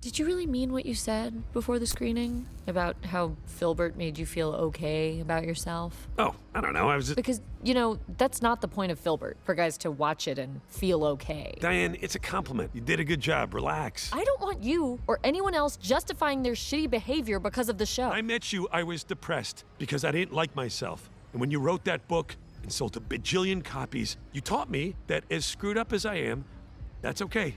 Did you really mean what you said before the screening? About how Philbert made you feel okay about yourself? Oh, I don't know, I was just... Because, that's not the point of Philbert, for guys to watch it and feel okay. Diane, it's a compliment. You did a good job. Relax. I don't want you or anyone else justifying their shitty behavior because of the show. I met you, I was depressed because I didn't like myself. And when you wrote that book and sold a bajillion copies, you taught me that as screwed up as I am, that's okay.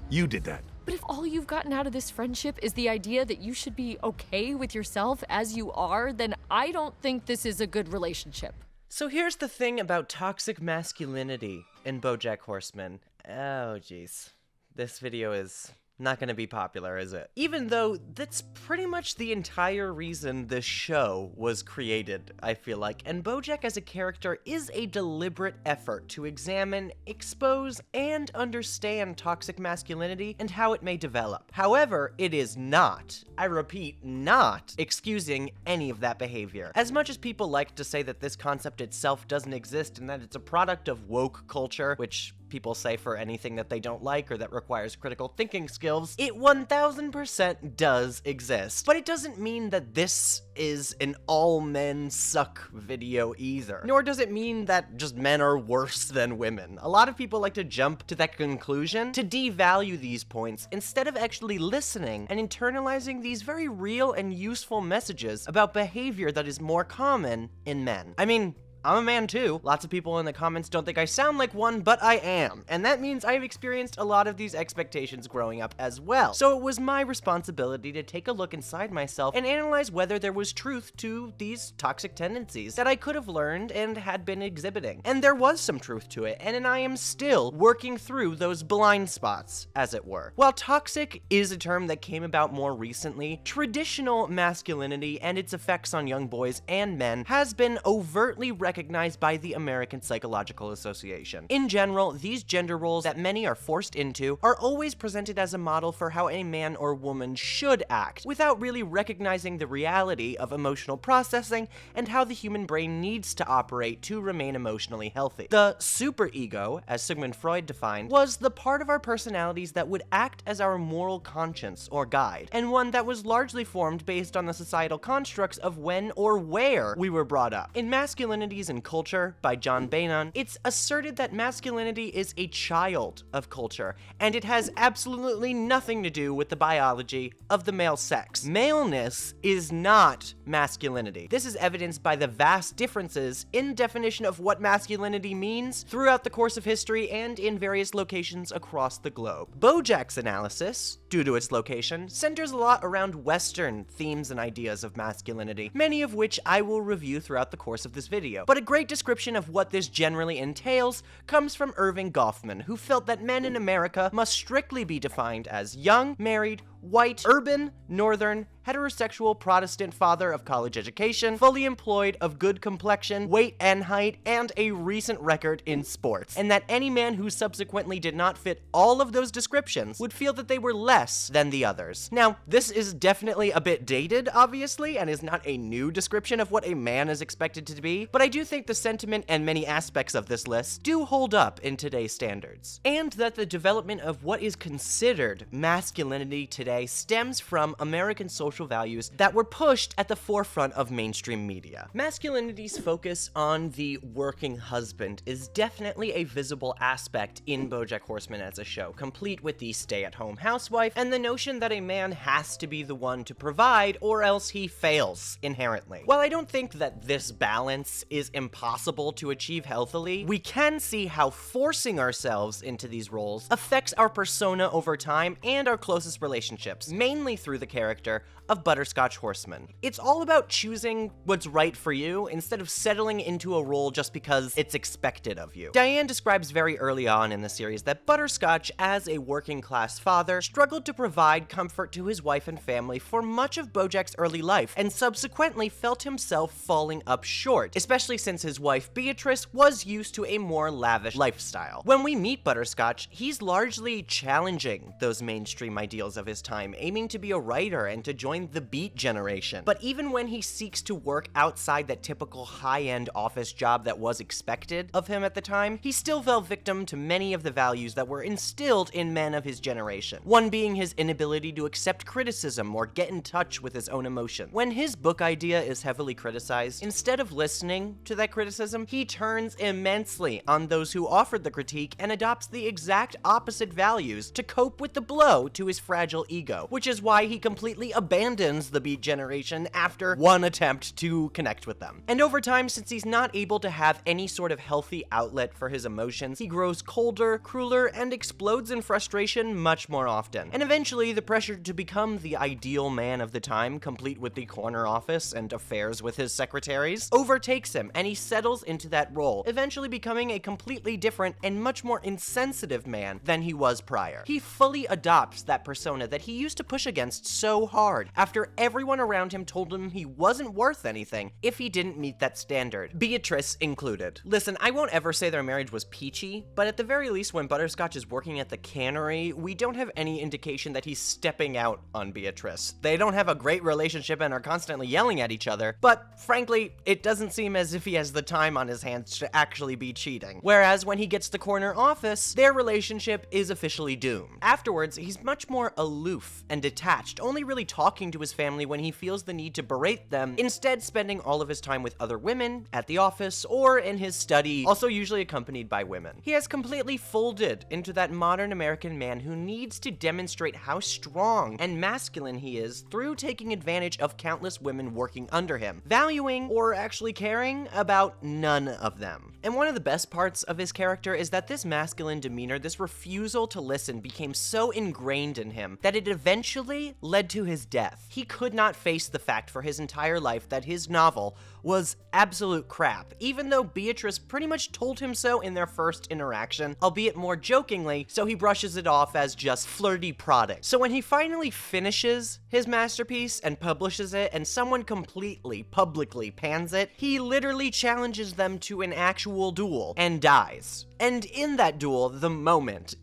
You did that. But if all you've gotten out of this friendship is the idea that you should be okay with yourself as you are, then I don't think this is a good relationship. So here's the thing about toxic masculinity in Bojack Horseman. Oh, jeez. This video is not gonna be popular, is it? Even though that's pretty much the entire reason this show was created, I feel like. And Bojack as a character is a deliberate effort to examine, expose, and understand toxic masculinity and how it may develop. However, it is not, I repeat, not excusing any of that behavior. As much as people like to say that this concept itself doesn't exist and that it's a product of woke culture, which people say for anything that they don't like or that requires critical thinking skills, it 1000% does exist. But it doesn't mean that this is an all men suck video either. Nor does it mean that just men are worse than women. A lot of people like to jump to that conclusion to devalue these points instead of actually listening and internalizing these very real and useful messages about behavior that is more common in men. I mean, I'm a man too. Lots of people in the comments don't think I sound like one, but I am. And that means I've experienced a lot of these expectations growing up as well. So it was my responsibility to take a look inside myself and analyze whether there was truth to these toxic tendencies that I could have learned and had been exhibiting. And there was some truth to it, and I am still working through those blind spots, as it were. While toxic is a term that came about more recently, traditional masculinity and its effects on young boys and men has been overtly recognized by the American Psychological Association. In general, these gender roles that many are forced into are always presented as a model for how a man or woman should act, without really recognizing the reality of emotional processing and how the human brain needs to operate to remain emotionally healthy. The superego, as Sigmund Freud defined, was the part of our personalities that would act as our moral conscience or guide, and one that was largely formed based on the societal constructs of when or where we were brought up. In Masculinities and Culture by John Bainon, it's asserted that masculinity is a child of culture, and it has absolutely nothing to do with the biology of the male sex. Maleness is not masculinity. This is evidenced by the vast differences in definition of what masculinity means throughout the course of history and in various locations across the globe. Bojack's analysis, due to its location, centers a lot around Western themes and ideas of masculinity, many of which I will review throughout the course of this video. But a great description of what this generally entails comes from Irving Goffman, who felt that men in America must strictly be defined as young, married, white, urban, northern, heterosexual Protestant father of college education, fully employed, of good complexion, weight and height, and a recent record in sports. And that any man who subsequently did not fit all of those descriptions would feel that they were less than the others. Now, this is definitely a bit dated, obviously, and is not a new description of what a man is expected to be, but I do think the sentiment and many aspects of this list do hold up in today's standards. And that the development of what is considered masculinity today stems from American social values that were pushed at the forefront of mainstream media. Masculinity's focus on the working husband is definitely a visible aspect in Bojack Horseman as a show, complete with the stay-at-home housewife and the notion that a man has to be the one to provide or else he fails inherently. While I don't think that this balance is impossible to achieve healthily, we can see how forcing ourselves into these roles affects our persona over time and our closest relationships, mainly through the character of Butterscotch Horseman. It's all about choosing what's right for you instead of settling into a role just because it's expected of you. Diane describes very early on in the series that Butterscotch, as a working class father, struggled to provide comfort to his wife and family for much of Bojack's early life, and subsequently felt himself falling up short, especially since his wife Beatrice was used to a more lavish lifestyle. When we meet Butterscotch, he's largely challenging those mainstream ideals of his time, aiming to be a writer and to join the Beat generation. But even when he seeks to work outside that typical high-end office job that was expected of him at the time, he still fell victim to many of the values that were instilled in men of his generation. One being his inability to accept criticism or get in touch with his own emotions. When his book idea is heavily criticized, instead of listening to that criticism, he turns immensely on those who offered the critique and adopts the exact opposite values to cope with the blow to his fragile ego, which is why he completely abandons the Beat generation after one attempt to connect with them. And over time, since he's not able to have any sort of healthy outlet for his emotions, he grows colder, crueler, and explodes in frustration much more often. And eventually, the pressure to become the ideal man of the time, complete with the corner office and affairs with his secretaries, overtakes him, and he settles into that role, eventually becoming a completely different and much more insensitive man than he was prior. He fully adopts that persona that he used to push against so hard, after everyone around him told him he wasn't worth anything if he didn't meet that standard, Beatrice included. Listen, I won't ever say their marriage was peachy, but at the very least, when Butterscotch is working at the cannery, we don't have any indication that he's stepping out on Beatrice. They don't have a great relationship and are constantly yelling at each other, but frankly, it doesn't seem as if he has the time on his hands to actually be cheating. Whereas when he gets the corner office, their relationship is officially doomed. Afterwards, he's much more aloof and detached, only really talking to his family when he feels the need to berate them, instead spending all of his time with other women, at the office, or in his study, also usually accompanied by women. He has completely folded into that modern American man who needs to demonstrate how strong and masculine he is through taking advantage of countless women working under him, valuing or actually caring about none of them. And one of the best parts of his character is that this masculine demeanor, this refusal to listen, became so ingrained in him that it eventually led to his death. He could not face the fact for his entire life that his novel was absolute crap, even though Beatrice pretty much told him so in their first interaction, albeit more jokingly, so he brushes it off as just flirty product. So when he finally finishes his masterpiece and publishes it, and someone completely, publicly pans it, he literally challenges them to an actual duel and dies. And in that duel, the moment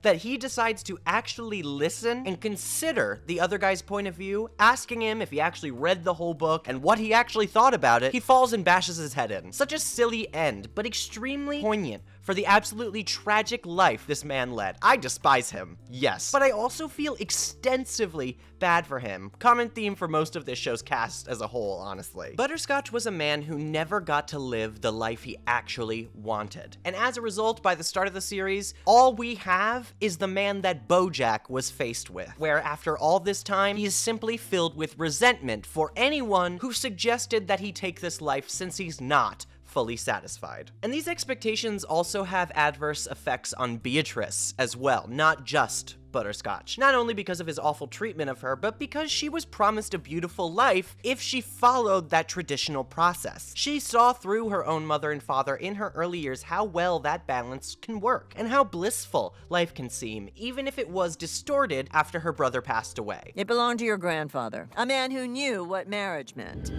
that he decides to actually listen and consider the other guy's point of view, asking him if he actually read the whole book and what he actually thought about it, he falls and bashes his head in. Such a silly end, but extremely poignant for the absolutely tragic life this man led. I despise him, yes, but I also feel extensively bad for him. Common theme for most of this show's cast as a whole, honestly. Butterscotch was a man who never got to live the life he actually wanted. And as a result, by the start of the series, all we have is the man that Bojack was faced with, where after all this time, he is simply filled with resentment for anyone who suggested that he take this life since he's not fully satisfied. And these expectations also have adverse effects on Beatrice as well, not just Butterscotch. Not only because of his awful treatment of her, but because she was promised a beautiful life if she followed that traditional process. She saw through her own mother and father in her early years how well that balance can work, and how blissful life can seem, even if it was distorted after her brother passed away. It belonged to your grandfather, a man who knew what marriage meant.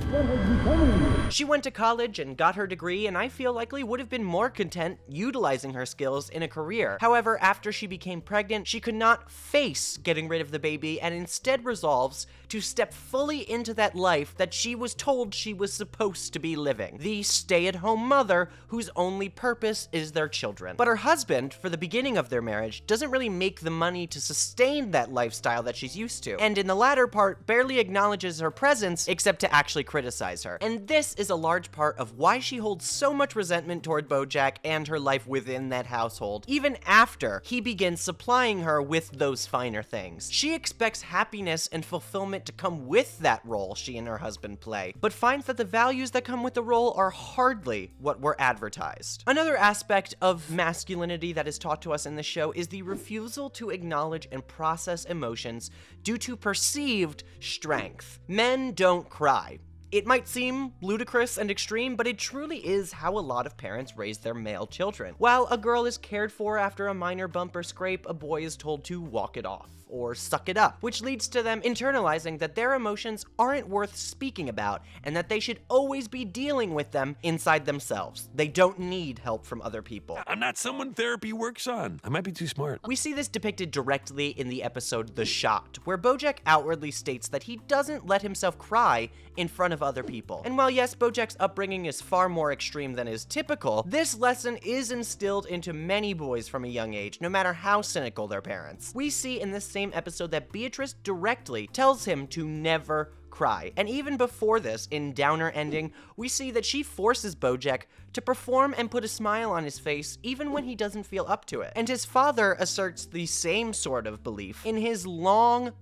She went to college and got her degree, and I feel likely would have been more content utilizing her skills in a career. However, after she became pregnant, she could not face getting rid of the baby and instead resolves to step fully into that life that she was told she was supposed to be living. The stay-at-home mother whose only purpose is their children. But her husband, for the beginning of their marriage, doesn't really make the money to sustain that lifestyle that she's used to. And in the latter part, barely acknowledges her presence except to actually criticize her. And this is a large part of why she holds so much resentment toward Bojack and her life within that household, even after he begins supplying her with those finer things. She expects happiness and fulfillment to come with that role she and her husband play, but finds that the values that come with the role are hardly what were advertised. Another aspect of masculinity that is taught to us in the show is the refusal to acknowledge and process emotions due to perceived strength. Men don't cry. It might seem ludicrous and extreme, but it truly is how a lot of parents raise their male children. While a girl is cared for after a minor bump or scrape, a boy is told to walk it off. or suck it up, which leads to them internalizing that their emotions aren't worth speaking about and that they should always be dealing with them inside themselves. They don't need help from other people. I'm not someone therapy works on. I might be too smart. We see this depicted directly in the episode The Shot, where Bojack outwardly states that he doesn't let himself cry in front of other people. And while yes, Bojack's upbringing is far more extreme than is typical, this lesson is instilled into many boys from a young age, no matter how cynical their parents. We see in this same episode that Beatrice directly tells him to never cry. And even before this, in Downer Ending, we see that she forces Bojack to perform and put a smile on his face even when he doesn't feel up to it. And his father asserts the same sort of belief in his long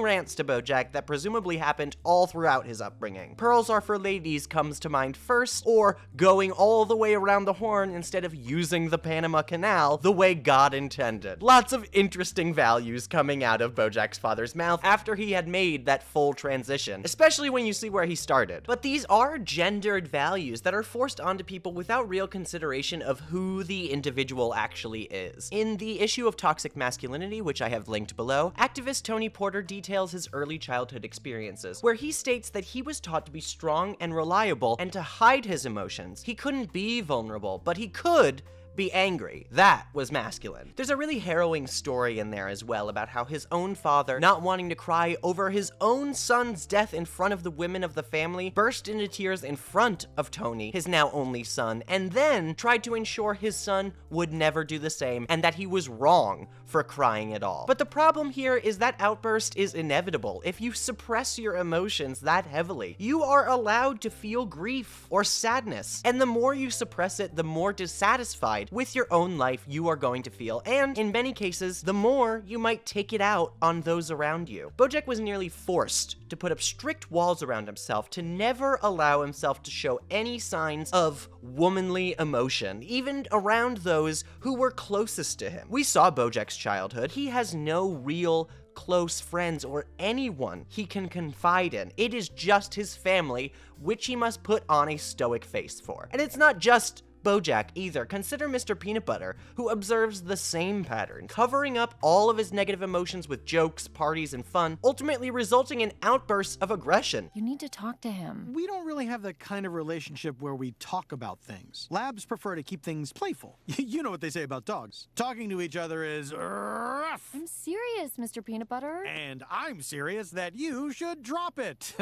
rants to Bojack that presumably happened all throughout his upbringing. Pearls Are for Ladies comes to mind first, or going all the way around the horn instead of using the Panama Canal the way God intended. Lots of interesting values coming out of Bojack's father's mouth after he had made that full transition, especially when you see where he started. But these are gendered values that are forced onto people without real consideration of who the individual actually is. In the issue of Toxic Masculinity, which I have linked below, activist Tony Porter details his early childhood experiences, where he states that he was taught to be strong and reliable and to hide his emotions. He couldn't be vulnerable, but he could be angry. That was masculine. There's a really harrowing story in there as well about how his own father, not wanting to cry over his own son's death in front of the women of the family, burst into tears in front of Tony, his now only son, and then tried to ensure his son would never do the same and that he was wrong for crying at all. But the problem here is that outburst is inevitable. If you suppress your emotions that heavily, you are allowed to feel grief or sadness, and the more you suppress it, the more dissatisfied with your own life you are going to feel, and in many cases, the more you might take it out on those around you. Bojack was nearly forced to put up strict walls around himself to never allow himself to show any signs of womanly emotion, even around those who were closest to him. We saw Bojack's childhood. He has no real close friends or anyone he can confide in. It is just his family, which he must put on a stoic face for. And it's not just Bojack either. Consider Mr. Peanut Butter, who observes the same pattern, covering up all of his negative emotions with jokes, parties, and fun, ultimately resulting in outbursts of aggression. You need to talk to him. We don't really have the kind of relationship where we talk about things. Labs prefer to keep things playful. You know what they say about dogs. Talking to each other is rough. I'm serious, Mr. Peanut Butter. And I'm serious that you should drop it.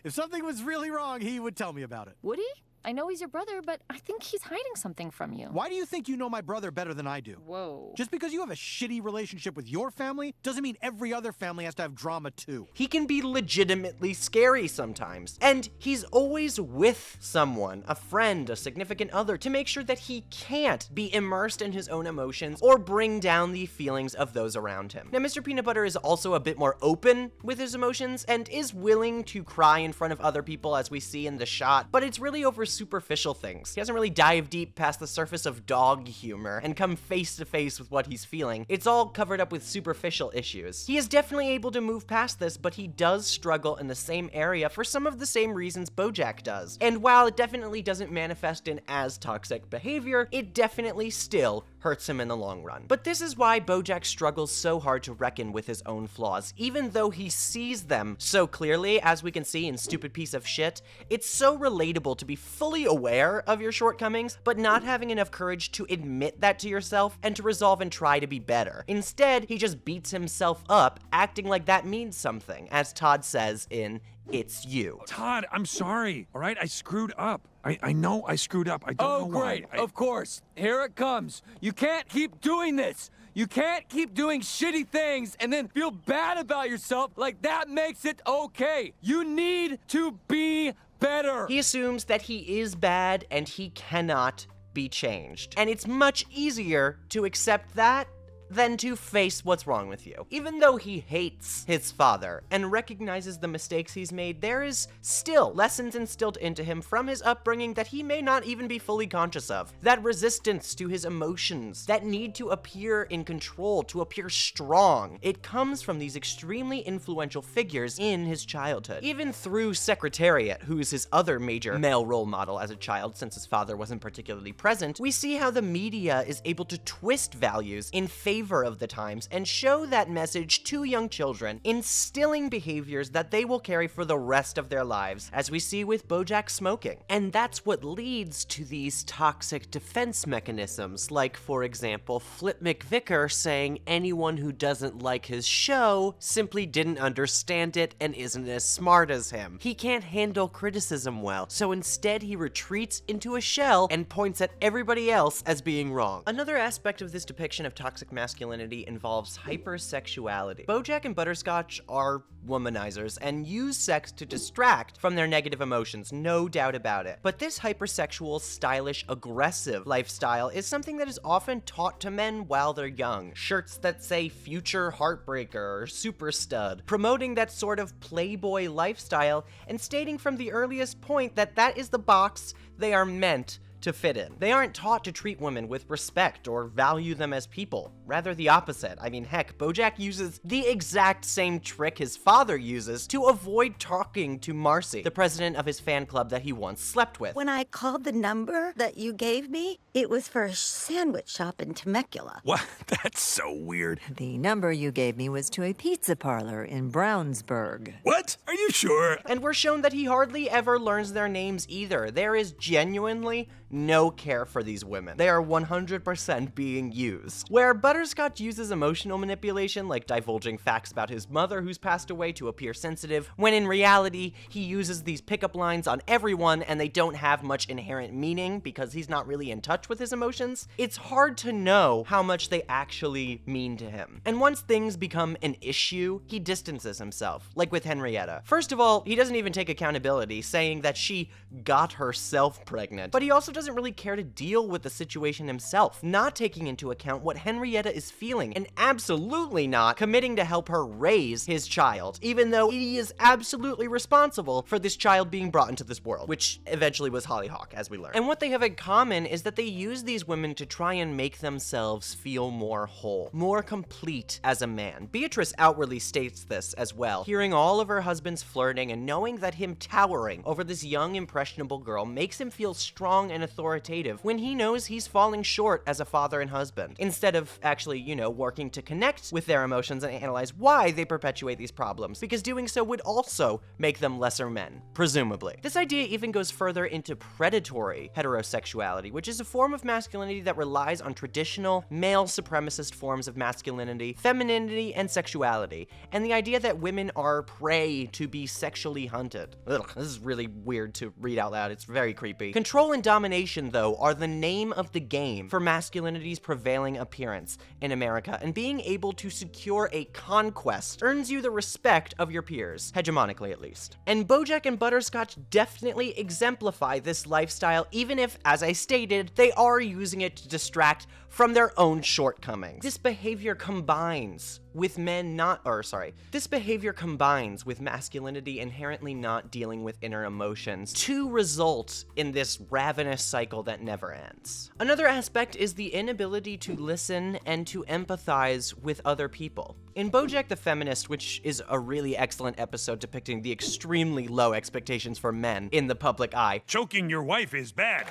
If something was really wrong, he would tell me about it. Would he? I know he's your brother, but I think he's hiding something from you. Why do you think you know my brother better than I do? Whoa. Just because you have a shitty relationship with your family doesn't mean every other family has to have drama too. He can be legitimately scary sometimes, and he's always with someone, a friend, a significant other, to make sure that he can't be immersed in his own emotions or bring down the feelings of those around him. Now, Mr. Peanut Butter is also a bit more open with his emotions and is willing to cry in front of other people, as we see in The Shot, but it's really over superficial things. He doesn't really dive deep past the surface of dog humor and come face to face with what he's feeling. It's all covered up with superficial issues. He is definitely able to move past this, but he does struggle in the same area for some of the same reasons Bojack does. And while it definitely doesn't manifest in as toxic behavior, it definitely still hurts him in the long run. But this is why Bojack struggles so hard to reckon with his own flaws, even though he sees them so clearly, as we can see in Stupid Piece of Shit. It's so relatable to be fully aware of your shortcomings, but not having enough courage to admit that to yourself and to resolve and try to be better. Instead, he just beats himself up, acting like that means something, as Todd says in It's You. Todd, I'm sorry, all right? I screwed up. I know I screwed up. I don't know why. Oh, great. Of course. Here it comes. You can't keep doing this. You can't keep doing shitty things and then feel bad about yourself like that makes it okay. You need to be better. He assumes that he is bad and he cannot be changed. And it's much easier to accept that than to face what's wrong with you. Even though he hates his father and recognizes the mistakes he's made, there is still lessons instilled into him from his upbringing that he may not even be fully conscious of. That resistance to his emotions, that need to appear in control, to appear strong, it comes from these extremely influential figures in his childhood. Even through Secretariat, who's his other major male role model as a child since his father wasn't particularly present, we see how the media is able to twist values in favor flavor of the times and show that message to young children, instilling behaviors that they will carry for the rest of their lives, as we see with Bojack smoking. And that's what leads to these toxic defense mechanisms, like, for example, Flip McVicker saying anyone who doesn't like his show simply didn't understand it and isn't as smart as him. He can't handle criticism well, so instead he retreats into a shell and points at everybody else as being wrong. Another aspect of this depiction of toxic masculinity involves hypersexuality. Bojack and Butterscotch are womanizers and use sex to distract from their negative emotions, no doubt about it. But this hypersexual, stylish, aggressive lifestyle is something that is often taught to men while they're young. Shirts that say future heartbreaker or super stud, promoting that sort of playboy lifestyle and stating from the earliest point that that is the box they are meant to fit in. They aren't taught to treat women with respect or value them as people. Rather the opposite. I mean, heck, Bojack uses the exact same trick his father uses to avoid talking to Marcy, the president of his fan club that he once slept with. When I called the number that you gave me, it was for a sandwich shop in Temecula. What? That's so weird. The number you gave me was to a pizza parlor in Brownsburg. What? Are you sure? And we're shown that he hardly ever learns their names either. There is genuinely no care for these women. They are 100% being used. Where Butterscotch uses emotional manipulation, like divulging facts about his mother who's passed away to appear sensitive, when in reality, he uses these pickup lines on everyone and they don't have much inherent meaning because he's not really in touch with his emotions, it's hard to know how much they actually mean to him. And once things become an issue, he distances himself, like with Henrietta. First of all, he doesn't even take accountability, saying that she got herself pregnant, but he also doesn't really care to deal with the situation himself, not taking into account what Henrietta is feeling, and absolutely not committing to help her raise his child, even though he is absolutely responsible for this child being brought into this world, which eventually was Hollyhock, as we learn. And what they have in common is that they use these women to try and make themselves feel more whole, more complete as a man. Beatrice outwardly states this as well, hearing all of her husband's flirting and knowing that him towering over this young, impressionable girl makes him feel strong and authoritative when he knows he's falling short as a father and husband, instead of actually, working to connect with their emotions and analyze why they perpetuate these problems, because doing so would also make them lesser men, presumably. This idea even goes further into predatory heterosexuality, which is a form of masculinity that relies on traditional male supremacist forms of masculinity, femininity, and sexuality, and the idea that women are prey to be sexually hunted. Ugh, this is really weird to read out loud. It's very creepy. Control and domination, though, are the name of the game for masculinity's prevailing appearance in America, and being able to secure a conquest earns you the respect of your peers, hegemonically at least. And Bojack and Butterscotch definitely exemplify this lifestyle, even if, as I stated, they are using it to distract from their own shortcomings. This behavior combines with masculinity inherently not dealing with inner emotions to result in this ravenous cycle that never ends. Another aspect is the inability to listen and to empathize with other people. In Bojack the Feminist, which is a really excellent episode depicting the extremely low expectations for men in the public eye, Choking your wife is bad.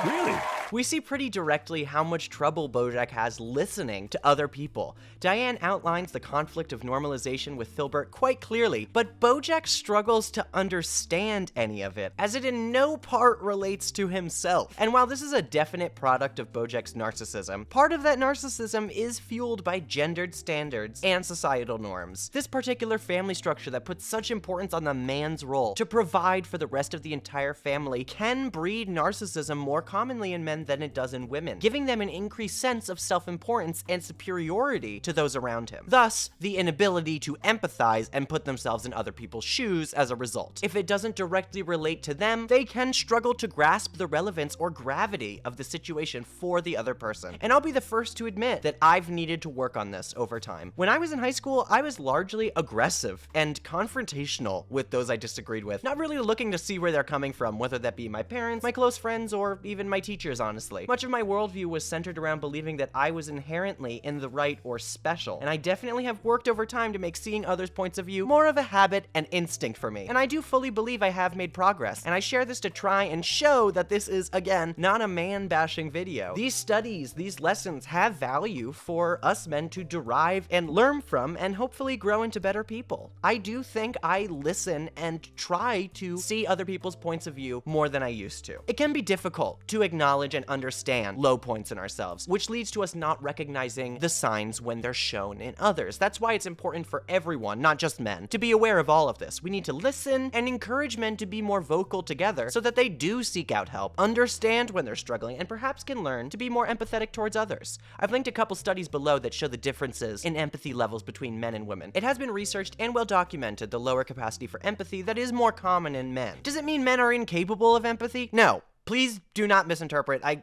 Really? we see pretty directly how much trouble Bojack has listening to other people. Diane outlines the conflict of normalization with Philbert quite clearly, but Bojack struggles to understand any of it, as it in no part relates to himself. And while this is a definite product of Bojack's narcissism, part of that narcissism is fueled by gendered standards and societal norms. This particular family structure that puts such importance on the man's role to provide for the rest of the entire family can breed narcissism more commonly in men than it does in women, giving them an increased sense of self-importance and superiority to those around him. Thus, the inability to empathize and put themselves in other people's shoes as a result. If it doesn't directly relate to them, they can struggle to grasp the relevance or gravity of the situation for the other person. And I'll be the first to admit that I've needed to work on this over time. When I was in high school, I was largely aggressive and confrontational with those I disagreed with, not really looking to see where they're coming from, whether that be my parents, my close friends, or even my teachers honestly. Much of my worldview was centered around believing that I was inherently in the right or special, and I definitely have worked over time to make seeing others' points of view more of a habit and instinct for me. And I do fully believe I have made progress, and I share this to try and show that this is, again, not a man-bashing video. These studies, these lessons have value for us men to derive and learn from and hopefully grow into better people. I do think I listen and try to see other people's points of view more than I used to. It can be difficult to acknowledge and understand low points in ourselves, which leads to us not recognizing the signs when they're shown in others. That's why it's important for everyone, not just men, to be aware of all of this. We need to listen and encourage men to be more vocal together so that they do seek out help, understand when they're struggling, and perhaps can learn to be more empathetic towards others. I've linked a couple studies below that show the differences in empathy levels between men and women. It has been researched and well documented the lower capacity for empathy that is more common in men. Does it mean men are incapable of empathy? No. Please do not misinterpret. I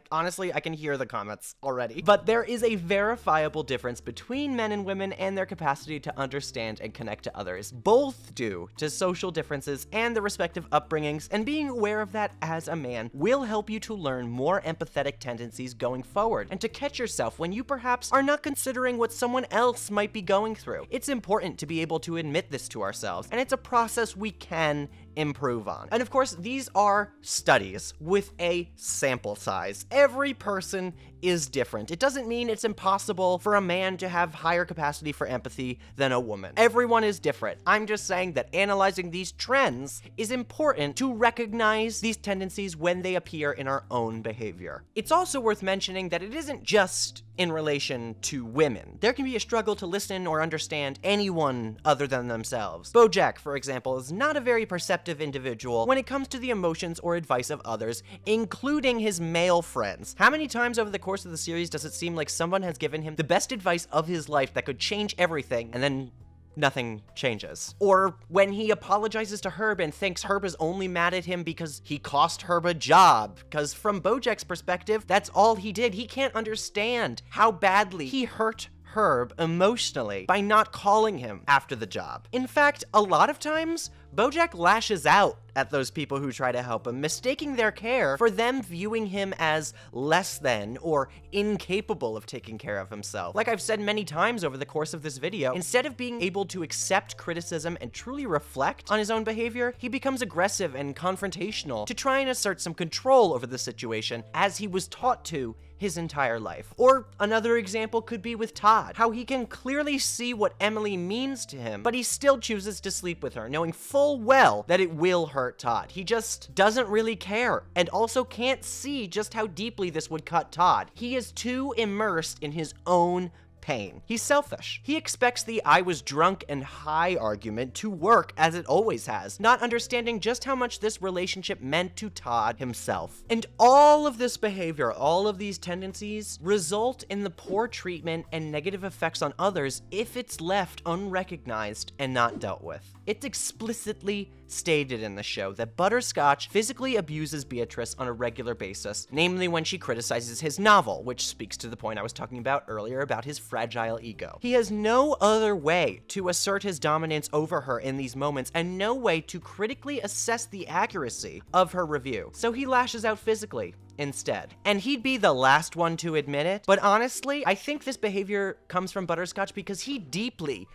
can hear the comments already. But there is a verifiable difference between men and women and their capacity to understand and connect to others, both due to social differences and the respective upbringings, and being aware of that as a man will help you to learn more empathetic tendencies going forward, and to catch yourself when you perhaps are not considering what someone else might be going through. It's important to be able to admit this to ourselves, and it's a process we can improve on. And of course, these are studies with a sample size. Every person is different. It doesn't mean it's impossible for a man to have higher capacity for empathy than a woman. Everyone is different. I'm just saying that analyzing these trends is important to recognize these tendencies when they appear in our own behavior. It's also worth mentioning that it isn't just in relation to women. There can be a struggle to listen or understand anyone other than themselves. Bojack, for example, is not a very perceptive individual when it comes to the emotions or advice of others, including his male friends. How many times over the course of the series does it seem like someone has given him the best advice of his life that could change everything, and then nothing changes? Or when he apologizes to Herb and thinks Herb is only mad at him because he cost Herb a job, because from Bojack's perspective, that's all he did. He can't understand how badly he hurt Herb emotionally by not calling him after the job. In fact, a lot of times, Bojack lashes out at those people who try to help him, mistaking their care for them viewing him as less than or incapable of taking care of himself. Like I've said many times over the course of this video, instead of being able to accept criticism and truly reflect on his own behavior, he becomes aggressive and confrontational to try and assert some control over the situation, as he was taught to his entire life. Or another example could be with Todd, how he can clearly see what Emily means to him, but he still chooses to sleep with her, knowing full well that it will hurt Todd. He just doesn't really care, and also can't see just how deeply this would cut Todd. He is too immersed in his own pain. He's selfish. He expects the "I was drunk and high" argument to work as it always has, not understanding just how much this relationship meant to Todd himself. And all of this behavior, all of these tendencies, result in the poor treatment and negative effects on others if it's left unrecognized and not dealt with. It's explicitly stated in the show that Butterscotch physically abuses Beatrice on a regular basis, namely when she criticizes his novel, which speaks to the point I was talking about earlier about his fragile ego. He has no other way to assert his dominance over her in these moments, and no way to critically assess the accuracy of her review, so he lashes out physically instead. And he'd be the last one to admit it, but honestly, I think this behavior comes from Butterscotch because he deeply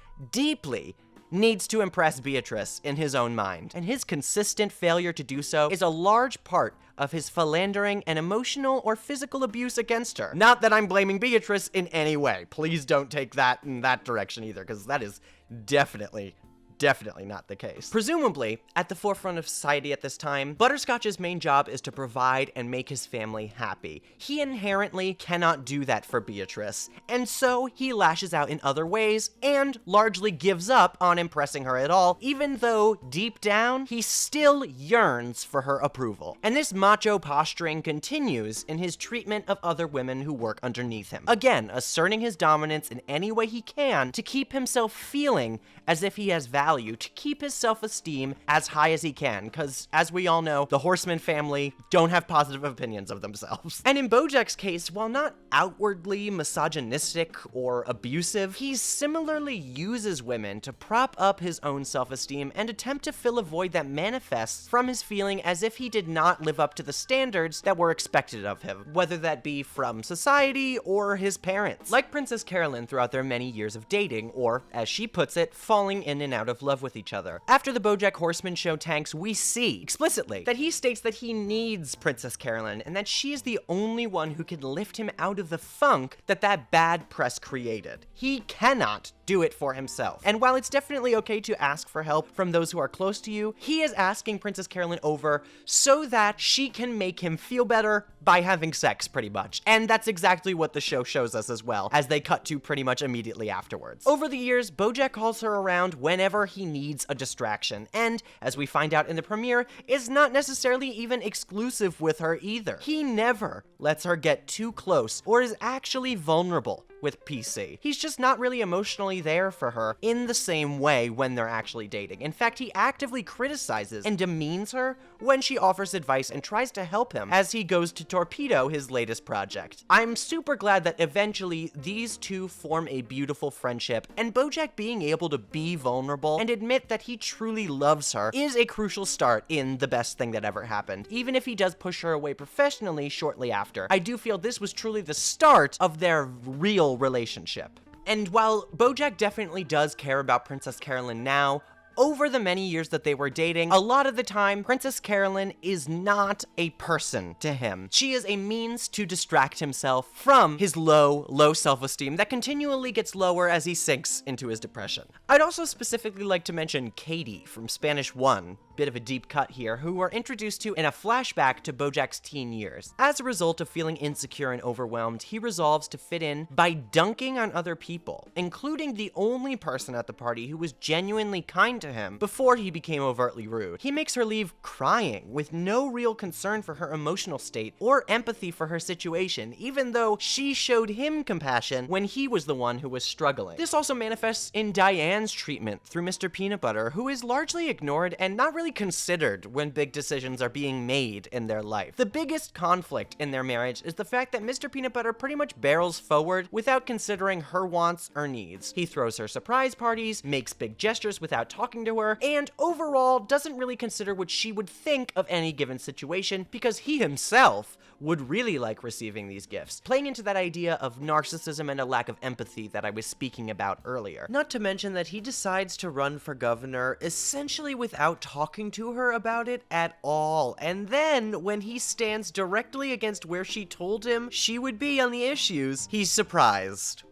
needs to impress Beatrice in his own mind, and his consistent failure to do so is a large part of his philandering and emotional or physical abuse against her. Not that I'm blaming Beatrice in any way. Please don't take that in that direction either, because that is definitely not the case. Presumably, at the forefront of society at this time, Butterscotch's main job is to provide and make his family happy. He inherently cannot do that for Beatrice, and so he lashes out in other ways and largely gives up on impressing her at all, even though deep down, he still yearns for her approval. And this macho posturing continues in his treatment of other women who work underneath him. Again, asserting his dominance in any way he can to keep himself feeling as if he has value value to keep his self-esteem as high as he can, because as we all know, the Horseman family don't have positive opinions of themselves. And in Bojack's case, while not outwardly misogynistic or abusive, he similarly uses women to prop up his own self-esteem and attempt to fill a void that manifests from his feeling as if he did not live up to the standards that were expected of him, whether that be from society or his parents. Like Princess Carolyn throughout their many years of dating, or, as she puts it, falling in and out of love with each other. After the Bojack Horseman show tanks, we see, explicitly, that he states that he needs Princess Carolyn, and that she is the only one who can lift him out of the funk that bad press created. He cannot do it for himself. And while it's definitely okay to ask for help from those who are close to you, he is asking Princess Carolyn over so that she can make him feel better by having sex, pretty much. And that's exactly what the show shows us as well, as they cut to pretty much immediately afterwards. Over the years, Bojack calls her around whenever he needs a distraction, and, as we find out in the premiere, is not necessarily even exclusive with her either. He never lets her get too close, or is actually vulnerable with PC. He's just not really emotionally there for her in the same way when they're actually dating. In fact, he actively criticizes and demeans her when she offers advice and tries to help him as he goes to torpedo his latest project. I'm super glad that eventually these two form a beautiful friendship, and Bojack being able to be vulnerable and admit that he truly loves her is a crucial start in the best thing that ever happened. Even if he does push her away professionally shortly after, I do feel this was truly the start of their real relationship. And while Bojack definitely does care about Princess Carolyn now, over the many years that they were dating, a lot of the time, Princess Carolyn is not a person to him. She is a means to distract himself from his low self-esteem that continually gets lower as he sinks into his depression. I'd also specifically like to mention Katie from Spanish 1, bit of a deep cut here, who we're introduced to in a flashback to Bojack's teen years. As a result of feeling insecure and overwhelmed, he resolves to fit in by dunking on other people, including the only person at the party who was genuinely kind to him before he became overtly rude. He makes her leave crying, with no real concern for her emotional state or empathy for her situation, even though she showed him compassion when he was the one who was struggling. This also manifests in Diane's treatment through Mr. Peanut Butter, who is largely ignored and not really considered when big decisions are being made in their life. The biggest conflict in their marriage is the fact that Mr. Peanut Butter pretty much barrels forward without considering her wants or needs. He throws her surprise parties, makes big gestures without talking to her, and overall doesn't really consider what she would think of any given situation because he himself would really like receiving these gifts, playing into that idea of narcissism and a lack of empathy that I was speaking about earlier. Not to mention that he decides to run for governor essentially without talking to her about it at all, and then when he stands directly against where she told him she would be on the issues, he's surprised.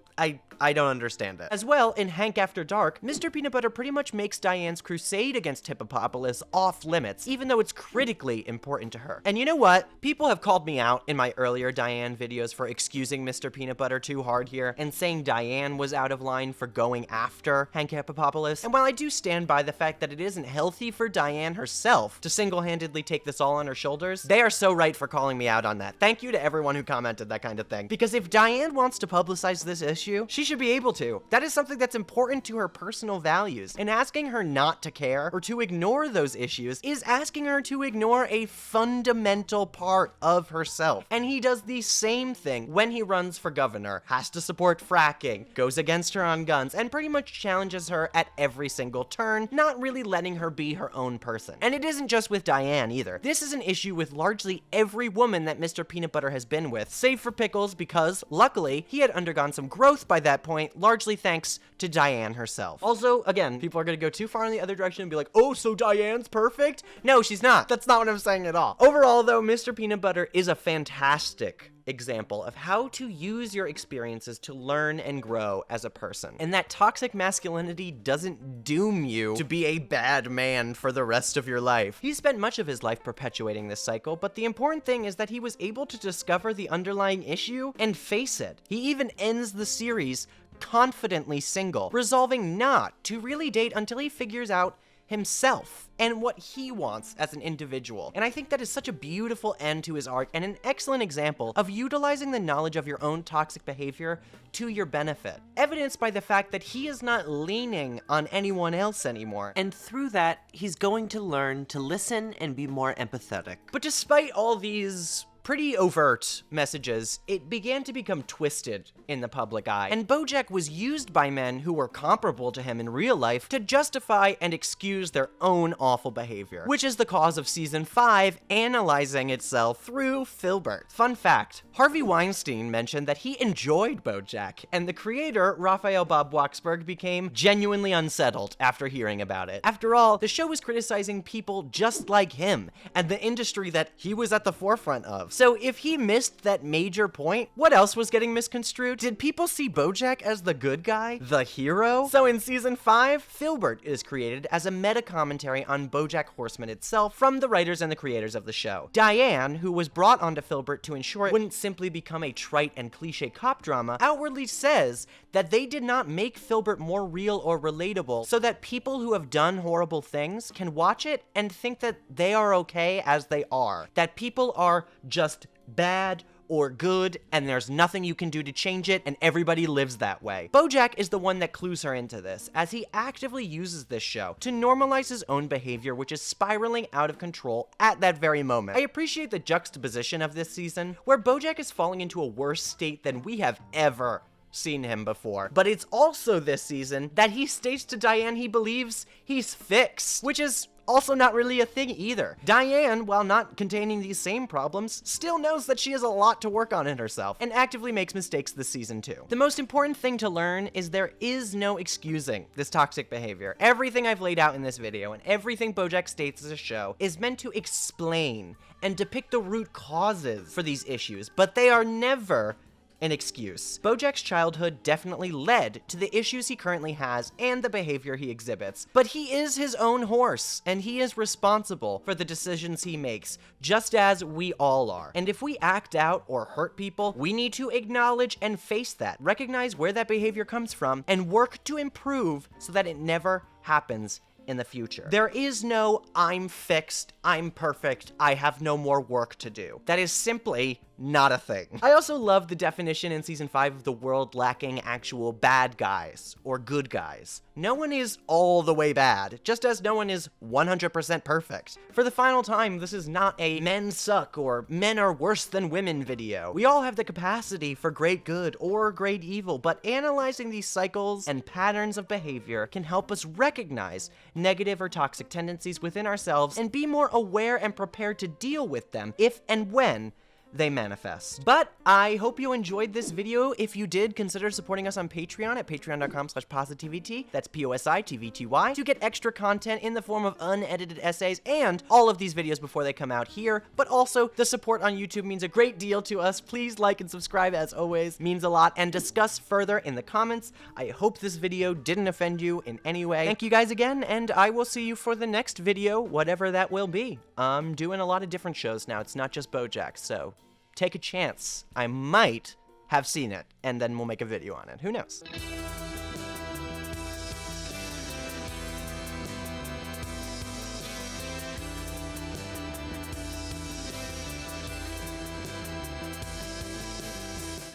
I don't understand it. As well, in Hank After Dark, Mr. Peanut Butter pretty much makes Diane's crusade against Hippopotamus off limits, even though it's critically important to her. And you know what? People have called me out in my earlier Diane videos for excusing Mr. Peanut Butter too hard here, and saying Diane was out of line for going after Hank Hippopotamus. And while I do stand by the fact that it isn't healthy for Diane herself to single-handedly take this all on her shoulders, they are so right for calling me out on that. Thank you to everyone who commented that kind of thing. Because if Diane wants to publicize this issue, she should be able to. That is something that's important to her personal values, and asking her not to care or to ignore those issues is asking her to ignore a fundamental part of herself. And he does the same thing when he runs for governor, has to support fracking, goes against her on guns, and pretty much challenges her at every single turn, not really letting her be her own person. And it isn't just with Diane either. This is an issue with largely every woman that Mr. Peanut Butter has been with, save for Pickles, because luckily he had undergone some growth by that point, largely thanks to Diane herself. Also, again, people are gonna go too far in the other direction and be like, oh, so Diane's perfect? No, she's not. That's not what I'm saying at all. Overall, though, Mr. Peanut Butter is a fantastic example of how to use your experiences to learn and grow as a person. And that toxic masculinity doesn't doom you to be a bad man for the rest of your life. He spent much of his life perpetuating this cycle, but the important thing is that he was able to discover the underlying issue and face it. He even ends the series confidently single, resolving not to really date until he figures out himself and what he wants as an individual. And I think that is such a beautiful end to his arc and an excellent example of utilizing the knowledge of your own toxic behavior to your benefit, evidenced by the fact that he is not leaning on anyone else anymore. And through that, he's going to learn to listen and be more empathetic. But despite all these pretty overt messages, it began to become twisted in the public eye, and Bojack was used by men who were comparable to him in real life to justify and excuse their own awful behavior, which is the cause of season 5 analyzing itself through Philbert. Fun fact, Harvey Weinstein mentioned that he enjoyed Bojack, and the creator, Raphael Bob Waksberg, became genuinely unsettled after hearing about it. After all, the show was criticizing people just like him, and the industry that he was at the forefront of. So if he missed that major point, what else was getting misconstrued? Did people see Bojack as the good guy? The hero? So in season 5, Philbert is created as a meta-commentary on Bojack Horseman itself from the writers and the creators of the show. Diane, who was brought onto Philbert to ensure it wouldn't simply become a trite and cliche cop drama, outwardly says that they did not make Philbert more real or relatable so that people who have done horrible things can watch it and think that they are okay as they are. That people are just bad or good, and there's nothing you can do to change it, and everybody lives that way. Bojack is the one that clues her into this, as he actively uses this show to normalize his own behavior, which is spiraling out of control at that very moment. I appreciate the juxtaposition of this season, where Bojack is falling into a worse state than we have ever seen him before. But it's also this season that he states to Diane he believes he's fixed, which is also not really a thing either. Diane, while not containing these same problems, still knows that she has a lot to work on in herself, and actively makes mistakes this season too. The most important thing to learn is there is no excusing this toxic behavior. Everything I've laid out in this video, and everything Bojack states as a show, is meant to explain and depict the root causes for these issues, but they are never an excuse. Bojack's childhood definitely led to the issues he currently has and the behavior he exhibits, but he is his own horse, and he is responsible for the decisions he makes, just as we all are. And if we act out or hurt people, we need to acknowledge and face that, recognize where that behavior comes from, and work to improve so that it never happens in the future. There is no I'm fixed, I'm perfect, I have no more work to do. That is simply not a thing. I also love the definition in season 5 of the world lacking actual bad guys or good guys. No one is all the way bad, just as no one is 100% perfect. For the final time, this is not a men suck or men are worse than women video. We all have the capacity for great good or great evil, but analyzing these cycles and patterns of behavior can help us recognize negative or toxic tendencies within ourselves and be more aware and prepared to deal with them if and when they manifest. But I hope you enjoyed this video. If you did, consider supporting us on Patreon at patreon.com/PosiTVty. That's PosiTVty, to get extra content in the form of unedited essays and all of these videos before they come out here. But also, the support on YouTube means a great deal to us. Please like and subscribe, as always, means a lot, and discuss further in the comments. I hope this video didn't offend you in any way. Thank you guys again, and I will see you for the next video, whatever that will be. I'm doing a lot of different shows now. It's not just Bojack, so take a chance. I might have seen it, and then we'll make a video on it. Who knows?